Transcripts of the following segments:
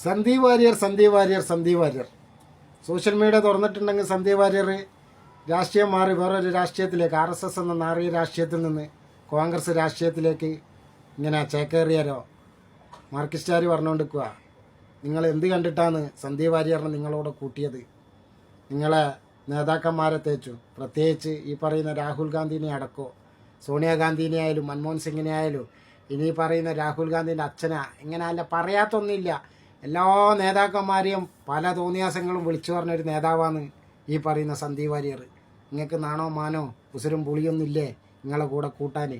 Sandeep Warrier social media തുറന്നിട്ടുണ്ടെങ്കിൽ Sandeep Warrier രാഷ്ട്രീയം മാറി വേറൊരു രാഷ്ട്രീയത്തിലേക്ക് RSS എന്ന നാറിയ രാഷ്ട്രീയത്തിൽ നിന്ന് കോൺഗ്രസ് രാഷ്ട്രീയത്തിലേക്ക് ഇങ്ങനെ ചേക്കേറിയാരോ മാർക്സിസ്റ്റുകാർ പറഞ്ഞുകൊണ്ടിരിക്കുക. നിങ്ങൾ എന്ത് കണ്ടിട്ടാണ് സന്ദീപ് വാര്യറിനെ നിങ്ങളോട് കൂട്ടിയത്? നിങ്ങളെ നേതാക്കന്മാരെ തേച്ചു, പ്രത്യേകിച്ച് ഈ പറയുന്ന രാഹുൽ ഗാന്ധിനെ അടക്കോ, സോണിയാഗാന്ധിനെ ആയാലും മൻമോഹൻ സിംഗിനെ ആയാലും ഇനി പറയുന്ന രാഹുൽ ഗാന്ധിൻ്റെ അച്ഛനാ, ഇങ്ങനെ അല്ല പറയാത്തൊന്നുമില്ല. എല്ലാ നേതാക്കന്മാരെയും പല തോന്നിയാസങ്ങളും വിളിച്ചു പറഞ്ഞൊരു നേതാവാണ് ഈ പറയുന്ന സന്ദീപ് വാര്യർ. നിങ്ങൾക്ക് നാണോ മാനോ ഉസുരും പുളിയൊന്നുമില്ലേ നിങ്ങളെ കൂടെ കൂട്ടാൻ?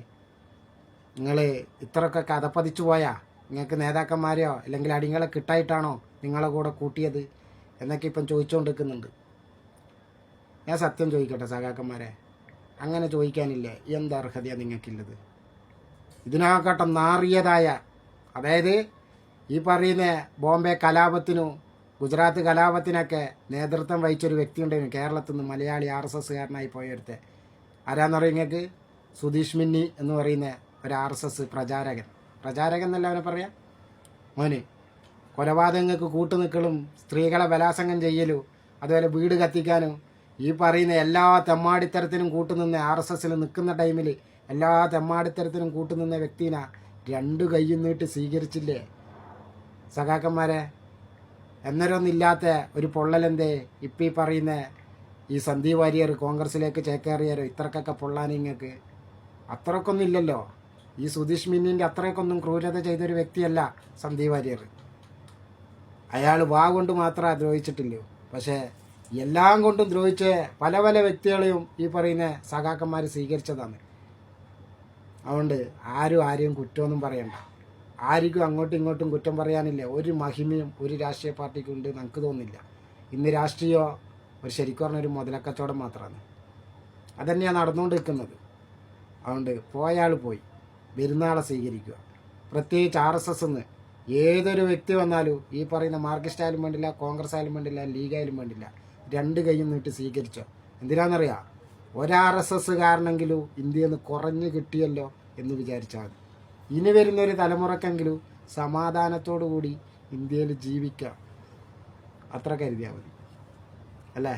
നിങ്ങൾ ഇത്രയൊക്കെ കഥപ്പതിച്ചു പോയാ നിങ്ങൾക്ക് നേതാക്കന്മാരെയോ അല്ലെങ്കിൽ അടിങ്ങളെ കിട്ടായിട്ടാണോ നിങ്ങളെ കൂടെ കൂട്ടിയത് എന്നൊക്കെ ഇപ്പം ചോദിച്ചുകൊണ്ടിരിക്കുന്നുണ്ട്. ഞാൻ സത്യം ചോദിക്കട്ടെ സഖാക്കന്മാരെ, അങ്ങനെ ചോദിക്കാനില്ലേ? എന്ത് അർഹതയാണ് നിങ്ങൾക്കുള്ളത്? ഇതിനാകട്ടെ നാറിയതായ, അതായത് ഈ പറയുന്ന ബോംബെ കലാപത്തിനും ഗുജറാത്ത് കലാപത്തിനൊക്കെ നേതൃത്വം വഹിച്ചൊരു വ്യക്തി ഉണ്ടായിരുന്നു കേരളത്തിൽ നിന്ന്, മലയാളി RSSകാരനായി പോയൊരുത്തെ. ആരാന്നറിയ നിങ്ങൾക്ക്? സുധീഷ് മിന്നി എന്ന് പറയുന്ന ഒരു RSS പ്രചാരകൻ എന്നല്ല അവനെ പറയാം. മോന് കൊലപാതകങ്ങൾക്ക് കൂട്ടുനിൽക്കലും സ്ത്രീകളെ ബലാത്സംഗം ചെയ്യലും അതുപോലെ വീട് കത്തിക്കാനും ഈ പറയുന്ന എല്ലാ തെമ്മാടിത്തരത്തിനും കൂട്ടുനിന്ന RSSൽ നിൽക്കുന്ന ടൈമിൽ എല്ലാ തെമ്മാടിത്തരത്തിനും കൂട്ടുനിന്ന വ്യക്തിനെ 2 കൈയും നീട്ടി സ്വീകരിച്ചില്ലേ സഖാക്കന്മാരെ? എന്നരൊന്നില്ലാത്ത ഒരു പൊള്ളലെന്തേ ഇപ്പം ഈ പറയുന്ന ഈ സന്ദീപ് വാര്യർ കോൺഗ്രസിലേക്ക് ചേക്കേറിയാരോ? ഇത്രക്കൊക്കെ പൊള്ളാൻ നിങ്ങൾക്ക് അത്രക്കൊന്നും ഇല്ലല്ലോ. ഈ സുധീഷ് മിന്നിൻ്റെ അത്രയ്ക്കൊന്നും ക്രൂരത ചെയ്തൊരു വ്യക്തിയല്ല സന്ദീപ് വാര്യർ. അയാൾ വാ കൊണ്ട് മാത്രമേ ദ്രോഹിച്ചിട്ടില്ലയോ, പക്ഷേ എല്ലാം കൊണ്ടും ദ്രോഹിച്ച് പല പല വ്യക്തികളെയും ഈ പറയുന്ന സഖാക്കന്മാർ സ്വീകരിച്ചതാണ്. അതുകൊണ്ട് ആരെയും കുറ്റമൊന്നും പറയണ്ട. ആർക്കും അങ്ങോട്ടും ഇങ്ങോട്ടും കുറ്റം പറയാനില്ല. ഒരു മഹിമയും ഒരു രാഷ്ട്രീയ പാർട്ടിക്കും ഉണ്ട് നമുക്ക് തോന്നുന്നില്ല. ഇന്ന് രാഷ്ട്രീയം ഒരു ശരിക്കും പറഞ്ഞൊരു മുതലക്കച്ചവടം മാത്രമാണ്. അതന്നെയാണ് നടന്നുകൊണ്ടിരിക്കുന്നത്. അതുകൊണ്ട് പോയാൾ പോയി, വരുന്നാളെ സ്വീകരിക്കുക. പ്രത്യേകിച്ച് RSS നിന്ന് ഏതൊരു വ്യക്തി വന്നാലും ഈ പറയുന്ന മാർക്സിസ്റ്റ് ആയാലും വേണ്ടില്ല, കോൺഗ്രസ് ആയാലും വേണ്ടില്ല, ലീഗായാലും വേണ്ടില്ല, 2 കൈയും നീട്ടി സ്വീകരിച്ചോ. എന്തിനാണെന്നറിയാം? RSSകാരനെങ്കിലും ഇന്ത്യയിൽ നിന്ന് കുറഞ്ഞു കിട്ടിയല്ലോ എന്ന് വിചാരിച്ചാൽ മതി. ഇനി വരുന്നൊരു തലമുറക്കെങ്കിലും സമാധാനത്തോടു കൂടി ഇന്ത്യയിൽ ജീവിക്കാം, അത്ര കരുതിയാൽ മതി അല്ലേ?